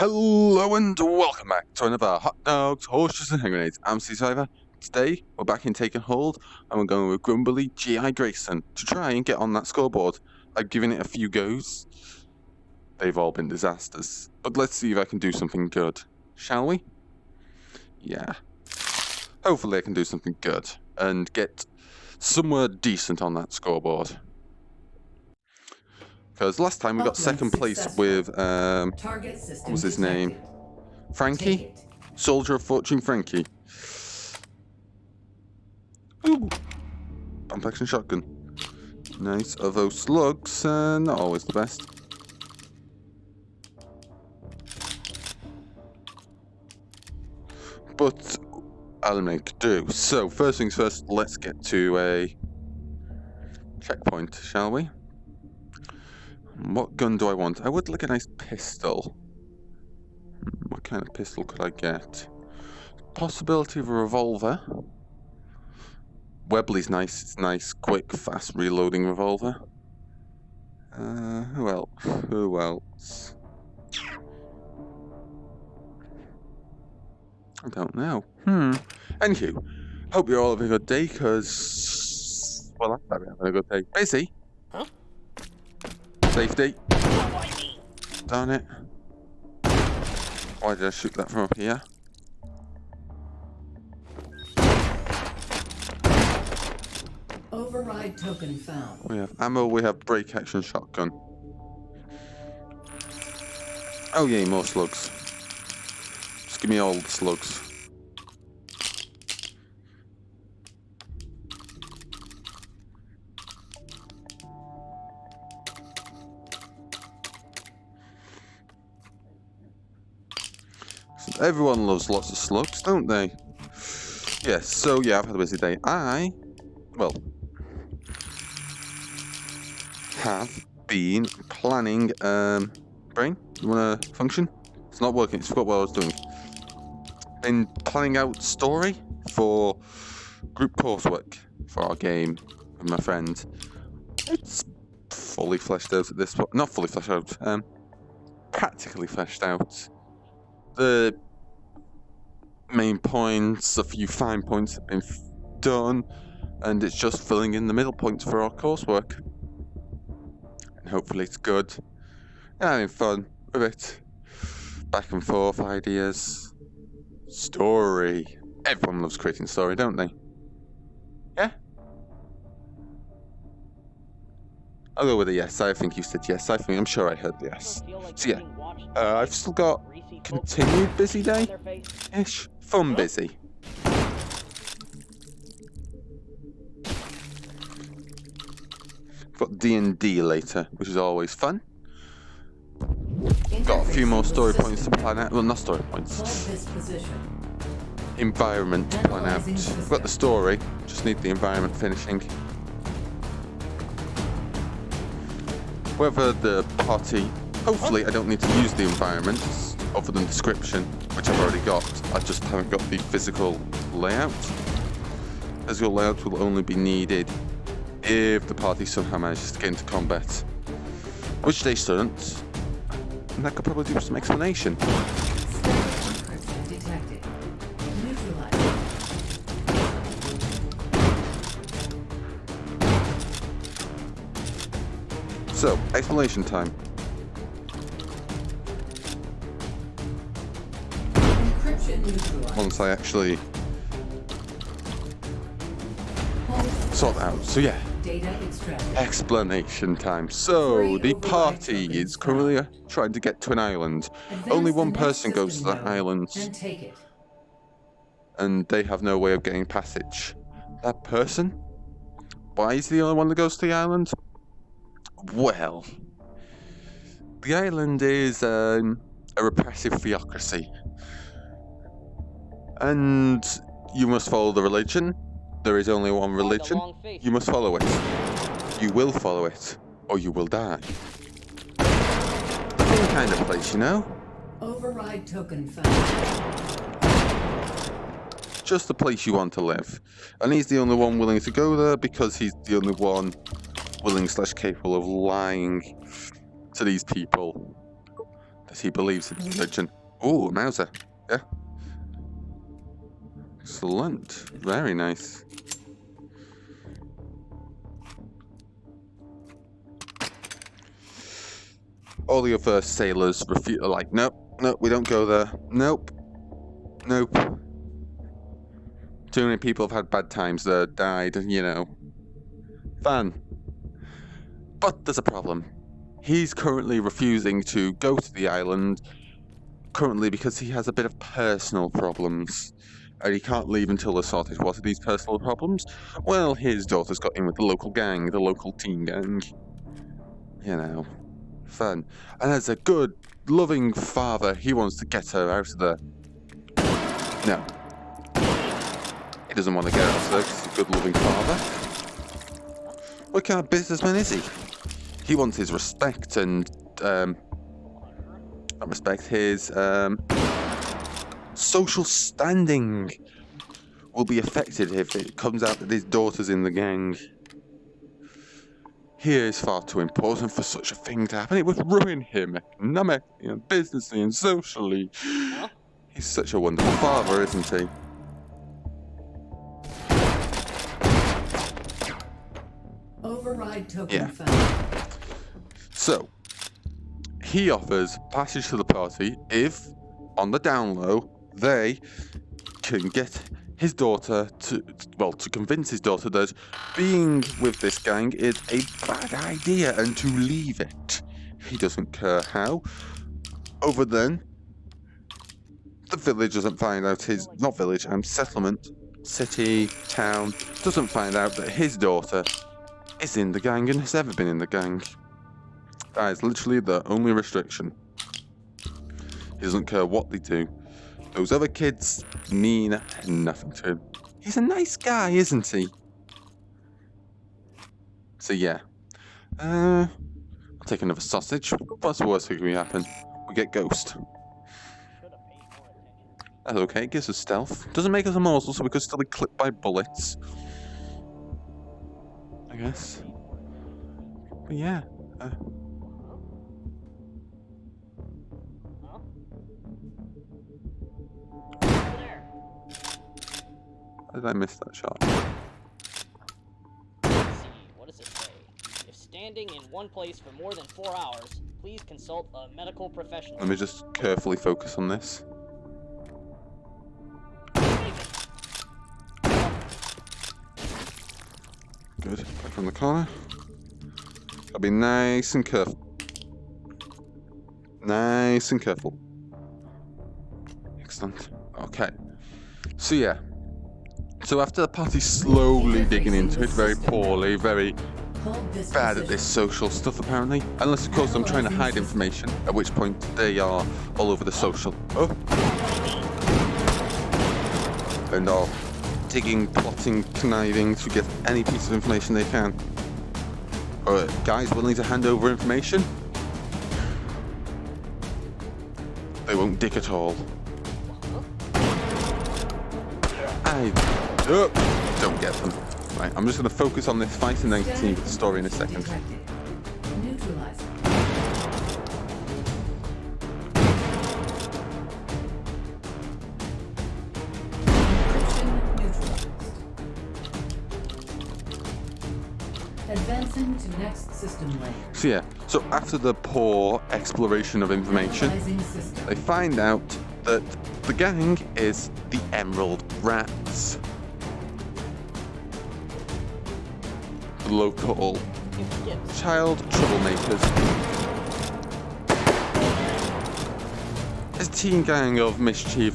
Hello and welcome back to another Hot Dogs, Horseshoes and Hand Grenades. I'm CZSurvivor. Today we're back in Taking Hold and we're going with grumbly GI Grayson to try and get on that scoreboard. I've given it a few goes. They've all been disasters. But let's see if I can do something good. Shall we? Yeah. Hopefully I can do something good and get somewhere decent on that scoreboard. Because last time we got second place with, what was his name? Frankie? Soldier of Fortune Frankie. Ooh. Pump action shotgun. Nice. Although slugs, not always the best. But I'll make do. So, first things first, let's get to a checkpoint, shall we? What gun do I want? I would like a nice pistol. What kind of pistol could I get? Possibility of a revolver. Webley's nice. It's nice, quick, fast reloading revolver. Who else? Who else? I don't know. Anywho, hope you're all having a good day, because... well, I'm having a good day. Busy? Huh? Safety. Darn it. Why did I shoot that from up here? Override token found. We have ammo, we have break action shotgun. Oh yeah, more slugs. Just give me all the slugs. Everyone loves lots of slugs, don't they? Yes, so yeah, I've had a busy day. Well, have been planning, brain, you wanna function? It's not working, it's forgot what I was doing. Been planning out story for group coursework for our game with my friend. It's fully fleshed out at this point, not fully fleshed out, practically fleshed out. The main points, a few fine points have been done, and it's just filling in the middle points for our coursework. And hopefully it's good. And having fun with it. Back and forth ideas. Story. Everyone loves creating story, don't they? Yeah? I'll go with a yes. I think you said yes. I'm sure I heard the yes. So yeah, I've still got continued busy day-ish. Fun busy. Got D&D later, which is always fun. Got a few more story points to plan out. Well, not story points. Environment to plan out. I've got the story, just need the environment finishing. Whether the party... hopefully I don't need to use the environments other than description, which I've already got. I just haven't got the physical layout. Physical layout will only be needed if the party somehow manages to get into combat, which they shouldn't. And that could probably do some explanation. So, explanation time. Once I actually sort that out. So yeah, explanation time. So the party is currently trying to get to an island. Only one person goes to that island, and they have no way of getting passage. That person? Why is he the only one that goes to the island? Well, the island is a repressive theocracy. And you must follow the religion. There is only one religion. You must follow it. You will follow it, or you will die. Same kind of place, you know? Override token found. Just the place you want to live. And he's the only one willing to go there because he's the only one willing / capable of lying to these people that he believes in religion. Ooh, a Mauser. Yeah. Excellent. Very nice. All the other sailors refuse. Are like, nope, nope, we don't go there. Nope, nope. Too many people have had bad times there, died, you know. Fun. But there's a problem. He's currently refusing to go to the island, currently because he has a bit of personal problems. And he can't leave until they're sorted. What are these personal problems? Well, his daughter's got in with the local gang, the local teen gang. You know, fun. And as a good, loving father, he wants to get her out of there. No. He doesn't want to get out of there because he's a good, loving father. What kind of businessman is he? He wants his respect and, not respect, his, social standing will be affected if it comes out that his daughter's in the gang. He is far too important for such a thing to happen. It would ruin him economically and businessly and socially. Huh? He's such a wonderful father, isn't he? Override token found. So, he offers passage to the party if, on the down low, they can get his daughter to convince his daughter that being with this gang is a bad idea and to leave it. He doesn't care how. Other than the village doesn't find out his, not village, settlement, city, town, doesn't find out that his daughter is in the gang and has ever been in the gang. That is literally the only restriction. He doesn't care what they do. Those other kids mean nothing to him. He's a nice guy, isn't he? So yeah. I'll take another sausage. What's the worst thing that can happen? We get ghost. That's okay, it gives us stealth. Doesn't make us a morsel, so we could still be clipped by bullets. I guess. But yeah. How did I miss that shot? Let's see, what does it say? If standing in one place for more than 4 hours, please consult a medical professional. Let me just carefully focus on this. Good. Back from the corner. Gotta be nice and careful. Nice and careful. Excellent. Okay. So yeah. So after the party slowly digging into it, very poorly, very bad at this social stuff apparently. Unless of course I'm trying to hide information, at which point they are all over the social. Oh. And are digging, plotting, conniving to get any piece of information they can. Guys willing to hand over information? They won't dig at all. Don't get them. Right, I'm just going to focus on this fight and then continue with the story in a second. Advancing to next system layer. So yeah, so after the poor exploration of information, they find out that the gang is the Emerald Rats. The local child troublemakers. It's a teen gang of mischief,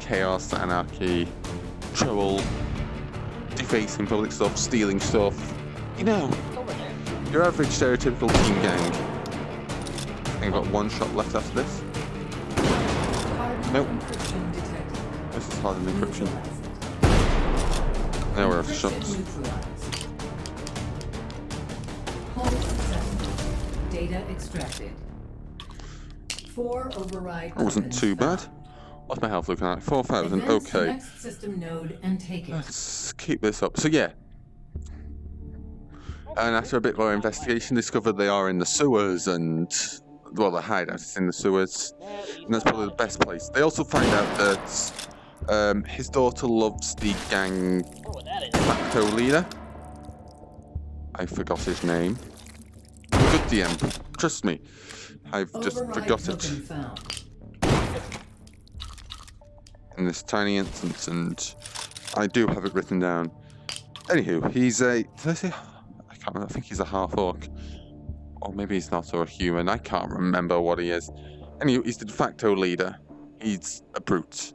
chaos, anarchy, trouble, defacing public stuff, stealing stuff. You know, your average stereotypical teen gang. I think I've got one shot left after this. Nope. This is hardened encryption. Now we're out of shots. Data extracted. 4 override. That wasn't too bad. What's my health looking like? 4,000. Okay. Next system node and take it. Let's keep this up. So yeah. And after a bit more investigation, discovered they are in the sewers and well, the hideout is in the sewers, That leaves and that's a probably lot the of best place. They also find out that his daughter loves the gang people. What that is? facto leader. I forgot his name. Good DM, trust me. I've just Override forgot token it found. in this tiny instance, and I do have it written down. Anywho, he's a. Did I say? I can't remember. I think he's a half orc. Or maybe he's not, or a human. I can't remember what he is. Anyway, he's the de facto leader. He's a brute.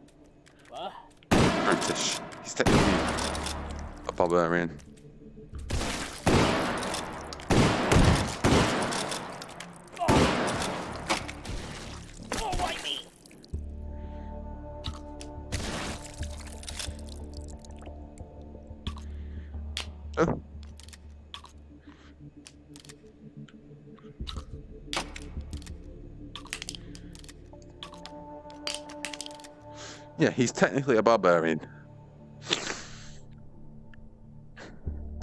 What? Brutish. He's technically a barbarian. Oh, why me? Oh. Yeah, he's technically a barbarian.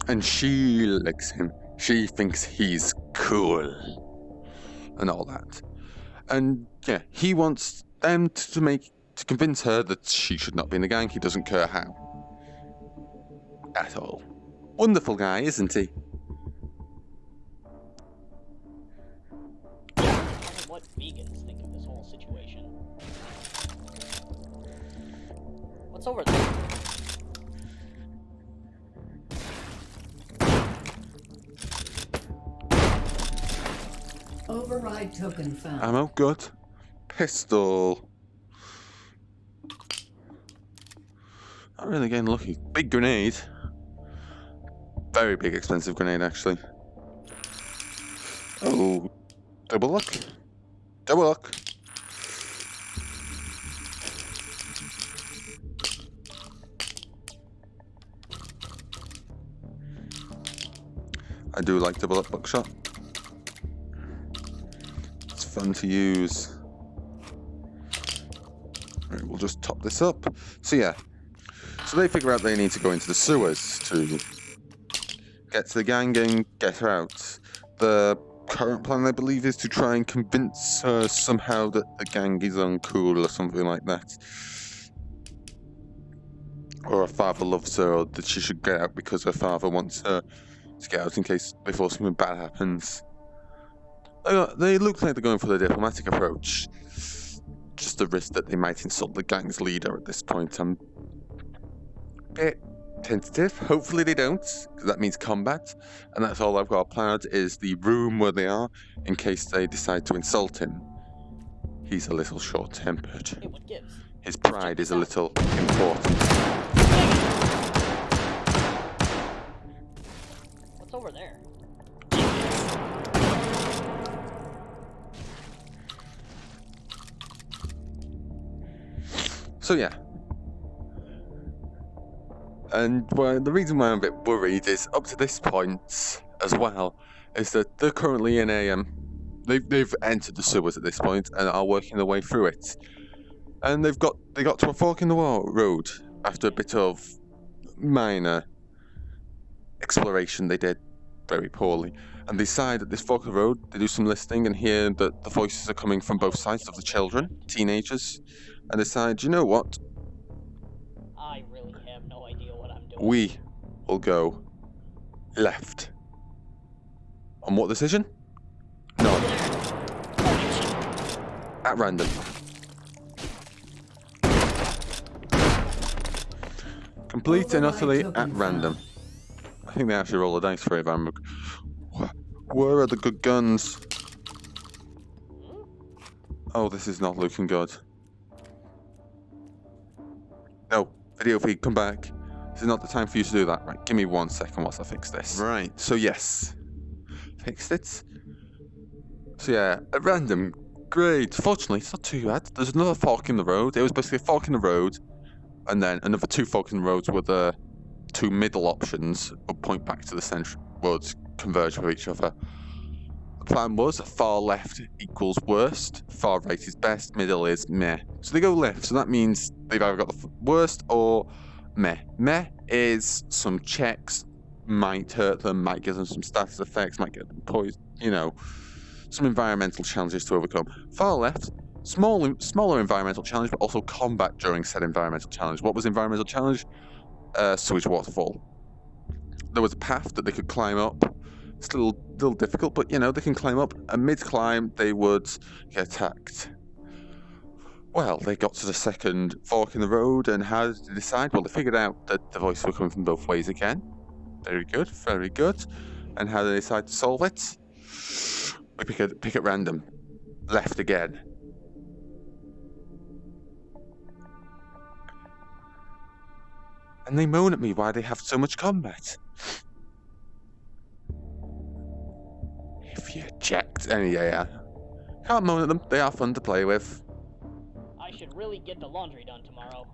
And she likes him. She thinks he's cool. And all that. And yeah, he wants them to convince her that she should not be in the gang. He doesn't care how. At all. Wonderful guy, isn't he? I wonder what vegans think of this whole situation. What's over there? Override token found. Ammo, good. Pistol. Not really getting lucky. Big grenade. Very big, expensive grenade, actually. Oh, double luck. Double luck. I do like double up buckshot. It's fun to use. Right, we'll just top this up. So yeah, so they figure out they need to go into the sewers to get to the gang and get her out. The current plan, I believe, is to try and convince her somehow that the gang is uncool or something like that. Or her father loves her, or that she should get out because her father wants her to get out in case before something bad happens. They look like they're going for the diplomatic approach. Just the risk that they might insult the gang's leader at this point. I'm a bit tentative. Hopefully they don't, because that means combat. And that's all I've got planned is the room where they are, in case they decide to insult him. He's a little short-tempered. Hey, what gives? His pride is a little important. What's over there? So yeah. And the reason why I'm a bit worried is up to this point as well, is that they're currently in a they've entered the sewers at this point and are working their way through it. And they got to a fork in the road after a bit of minor exploration they did very poorly. And they decide at this fork of the road, they do some listening and hear that the voices are coming from both sides of the children, teenagers, and decide, you know what? I really have no idea what I'm doing. We will go left. On what decision? None. At random. Complete and utterly at random. I think they actually roll the dice for it, Van. Where are the good guns? Oh, this is not looking good. No, video feed, come back. This is not the time for you to do that. Right, give me 1 second whilst I fix this. Right, so yes. Fixed it. So yeah, at random. Great. Fortunately, it's not too bad. There's another fork in the road. It was basically a fork in the road, and then another 2 forks in the roads with the 2 middle options would point back to the central roads, converge with each other. The plan was far left equals worst, far right is best, middle is meh. So they go left, so that means they've either got the worst or meh. Meh is some checks, might hurt them, might give them some status effects, might get them poisoned, you know, some environmental challenges to overcome. Far left, smaller environmental challenge, but also combat during said environmental challenge. What was environmental challenge? Sewage waterfall. There was a path that they could climb up. It's a little difficult, but you know, they can climb up, and mid-climb they would get attacked. Well, they got to the second fork in the road, and how did they decide? Well, they figured out that the voices were coming from both ways again. Very good, very good. And how did they decide to solve it? We pick at random. Left again. And they moan at me why they have so much combat. If you checked. Yeah. Can't moan at them, they are fun to play with. I should really get the laundry done tomorrow.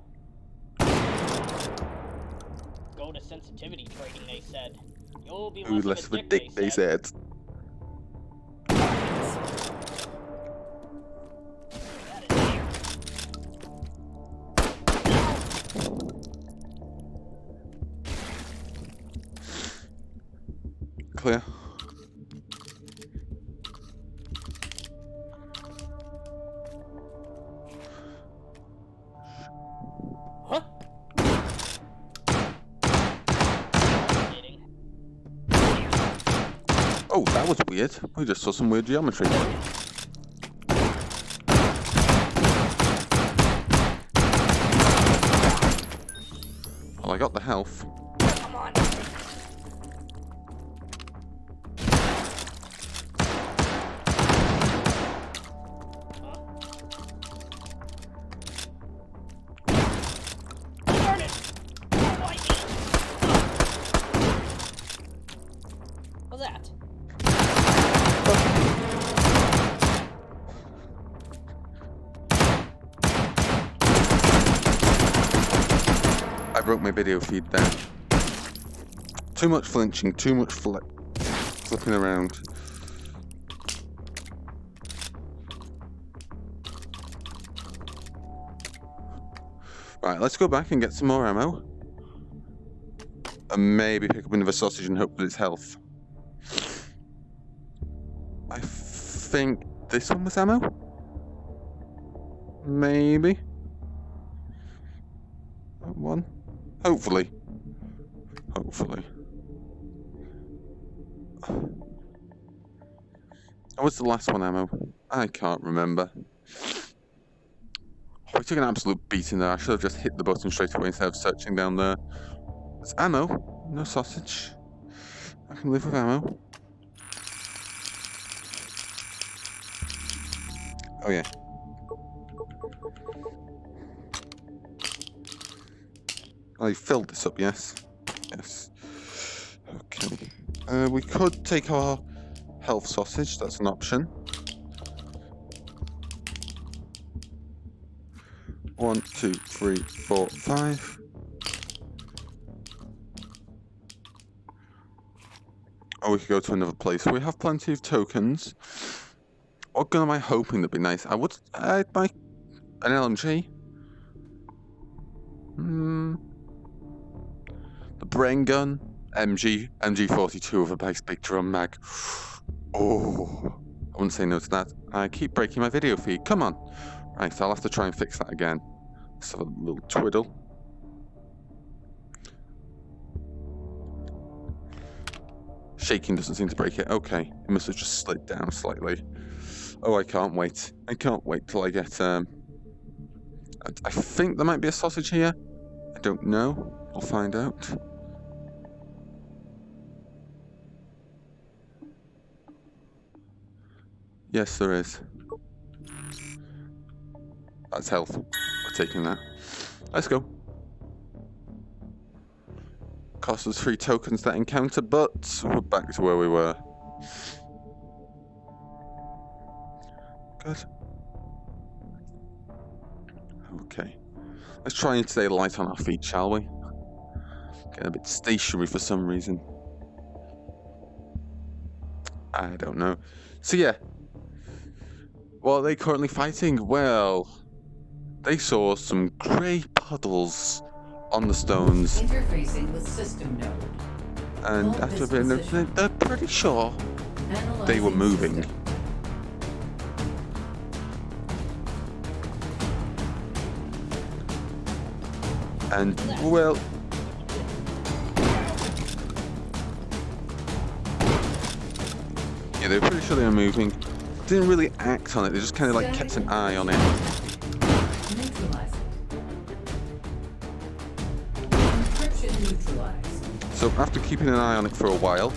Go to sensitivity training, they said. You'll be less of a dick, they said. That is here. Clear. Huh? Oh, that was weird. We just saw some weird geometry. Well, I got the health. Come on. Darn it! Don't bite me. What's that? I broke my video feed there. Too much flinching, too much flipping around. Right, let's go back and get some more ammo. And maybe pick up another sausage and hope that it's health. I think this one was ammo? Maybe. That one? Hopefully. Hopefully. What was the last one ammo? I can't remember. Oh, we took an absolute beating there. I should have just hit the button straight away instead of searching down there. There's ammo, no sausage. I can live with ammo. Oh yeah. I filled this up, yes? Yes. Okay. We could take our health sausage, that's an option. 1, 2, 3, 4, 5. Or we could go to another place. We have plenty of tokens. What gun am I hoping that'd be nice? I'd buy an LMG. The brain gun. MG42 with a nice big drum mag. Oh, I wouldn't say no to that. I keep breaking my video feed. Come on. Right, I'll have to try and fix that again. Let's have a little twiddle. Shaking doesn't seem to break it. Okay, it must have just slid down slightly. Oh, I can't wait. I can't wait till I get, I think there might be a sausage here. I don't know. I'll find out. Yes, there is. That's health. We're taking that. Let's go. Cost us 3 tokens that encounter, but we're back to where we were. Good. Okay. Let's try and stay light on our feet, shall we? Get a bit stationary for some reason. I don't know. So yeah. What are they currently fighting? Well, they saw some grey puddles on the stones. Interfacing with system node. And Hold after a this bit, position. they're pretty sure Analyzing they were moving. system. And, well... Yeah, they were pretty sure they were moving. Didn't really act on it, they just kind of like kept an eye on it. Neutralize it. Encryption neutralized. So after keeping an eye on it for a while,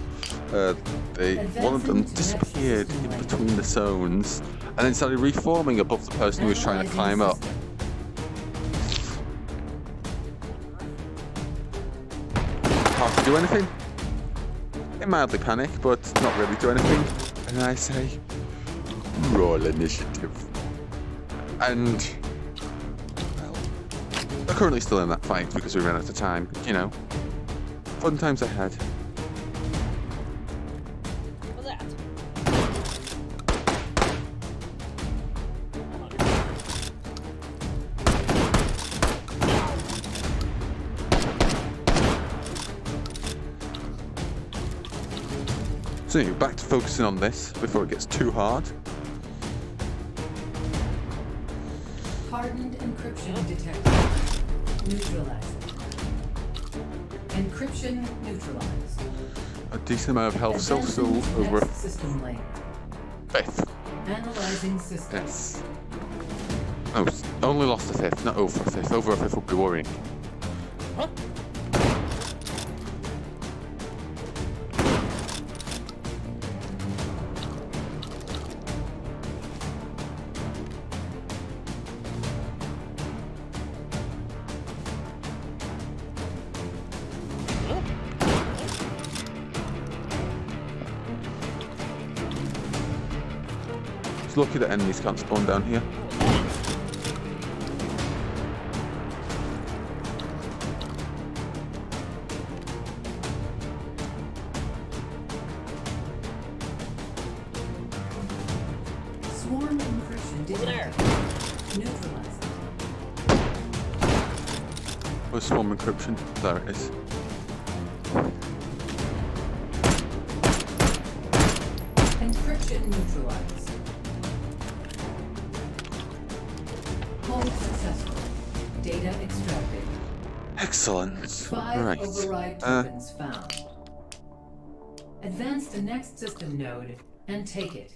one of them disappeared in between the zones and then started reforming above the person who was trying to climb up. Hard to do anything. They mildly panic, but not really do anything. And I say, roll initiative. And, well, they're currently still in that fight because we ran out of time. You know, fun times ahead. What was that? So anyway, back to focusing on this before it gets too hard. Hardened encryption detected. Neutralized. Encryption neutralized. A decent amount of health, still Advancing to over next system layer. fifth. Analyzing system. Yes. Oh, only lost a fifth, not over a fifth. Over a fifth would be worrying. Huh? It's lucky that enemies can't spawn down here. Swarm encryption There. detected. Neutralized. Where's swarm encryption? There it is. Encryption neutralized. Hold successful. Data extracted. Excellent. 5 Right. override tokens found. Advance the next system node and take it.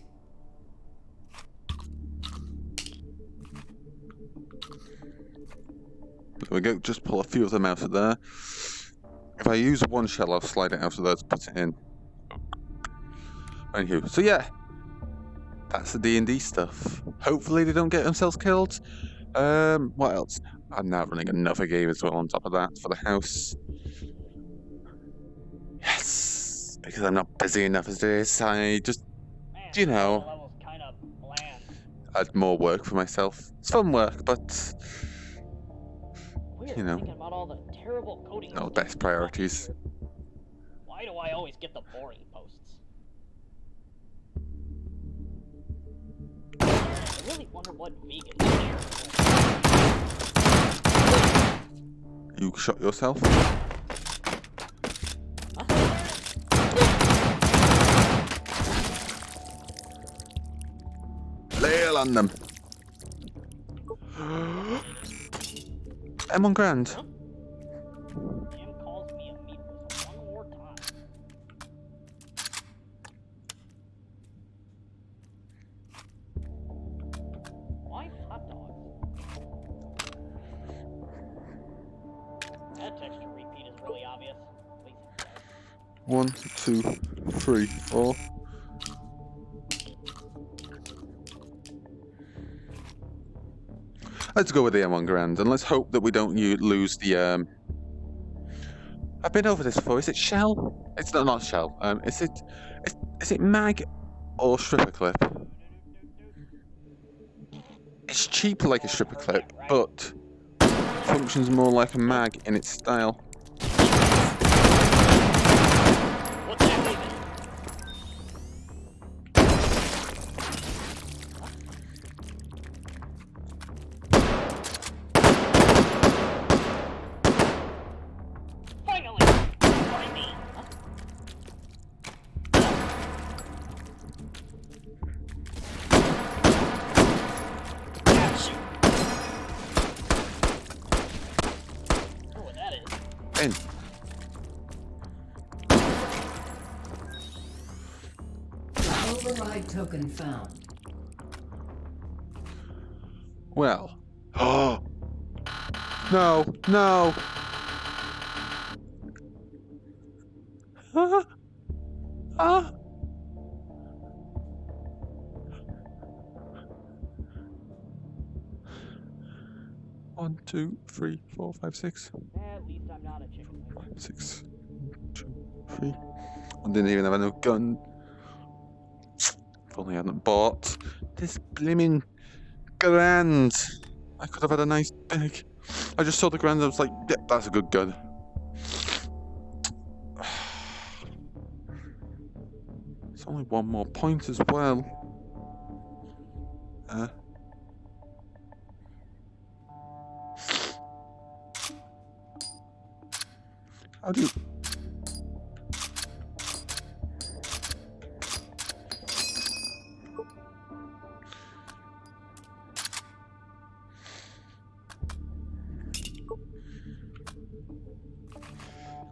There we go. Just pull a few of them out of there. If I use one shell, I'll slide it out of there to put it in. Anywho, so yeah, that's the D&D stuff. Hopefully they don't get themselves killed. What else? I'm now running another game as well on top of that for the house. Yes, because I'm not busy enough as it is. I just, Man, you the know, level's kind of bland. add more work for myself. It's fun work, but Weird, you know, thinking about all the terrible coding. no mistakes best priorities. Why do I always get the boring posts? I really wonder what vegan share. You shot yourself? Flail on them. M1 grand. Huh? Jim calls me a meatless one more time. Why hot dogs? That texture repeat is really obvious. At least it does. 1, 2, 3, 4. Let's go with the M1 grand, and let's hope that we don't lose the. I've been over this before. Is it shell? It's not shell. Is it mag or stripper clip? It's cheap like a stripper clip, but functions more like a mag in its style. What's that even? Finally! Why me? Huh? Ah, shoot. in. Override token found. Well. Oh! No! No! Ah! Ah! One, 2, 3, 4, 5, 6. At least I'm not a chicken wing. 5, 6, 2, 3. I didn't even have enough gun. If only I hadn't bought this blimmin' grand. I could have had a nice big. I just saw the grand and I was like, yep, yeah, that's a good gun. It's only one more point as well. How do you...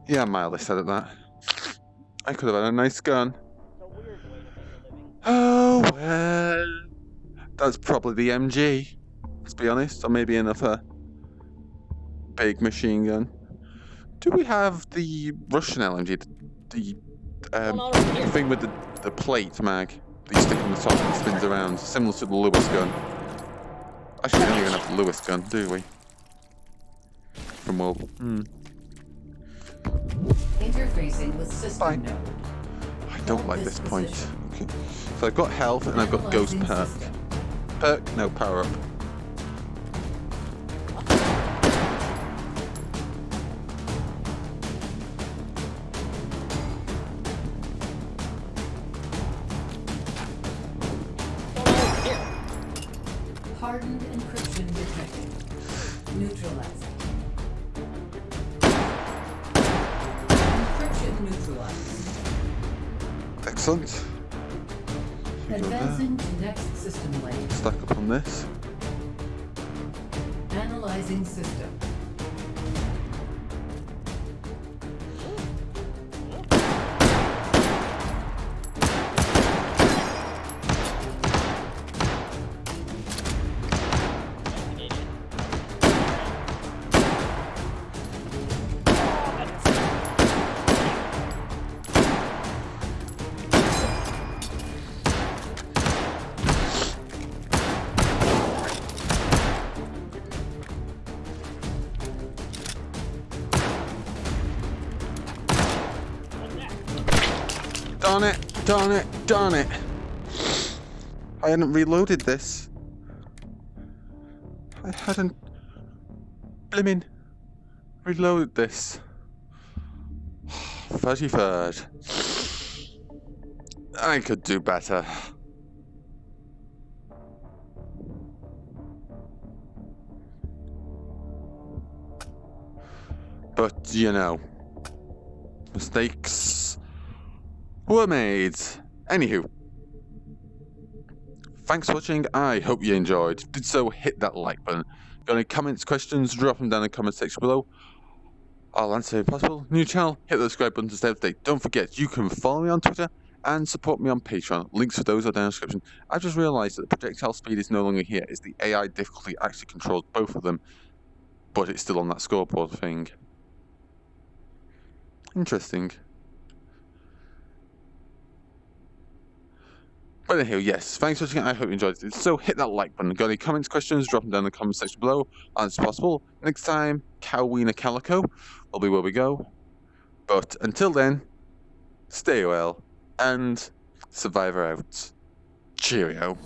Yeah, I'm mildly sad at that. I could have had a nice gun. It's a weird way to make a living. Oh, well. That's probably the MG, let's be honest. Or maybe another big machine gun. Do we have the Russian LMG? The thing with the plate mag that you stick on the top and it spins around, similar to the Lewis gun. Actually, we don't even have the Lewis gun, do we? From World. Interfacing with system Fine. node. I don't like this point. Okay. So I've got health and I've got ghost Analyzing perk. system. Perk, no power up. Hardened encryption detected. Neutralizing. Encryption neutralized. Excellent. Here we go there. Advancing to next system lane. Stack up on this. Analyzing system. Darn it! Darn it! Darn it! I hadn't reloaded this. I hadn't blimmin' reloaded this. 33rd. I could do better. But, you know, mistakes were made. Anywho, thanks for watching. I hope you enjoyed. If you did so, hit that like button. Got any comments, questions, drop them down in the comment section below. I'll answer if possible. New channel, hit the subscribe button to stay up to date. Don't forget, you can follow me on Twitter and support me on Patreon. Links for those are down in the description. I just realised that the projectile speed is no longer here. It's the AI difficulty actually controls both of them, but it's still on that scoreboard thing. Interesting. But anyhow, yes, thanks for watching. I hope you enjoyed it. So hit that like button. Got any comments, questions, drop them down in the comment section below. As possible. Next time, Cowweener Calico will be where we go. But until then, stay well and Survivor out. Cheerio.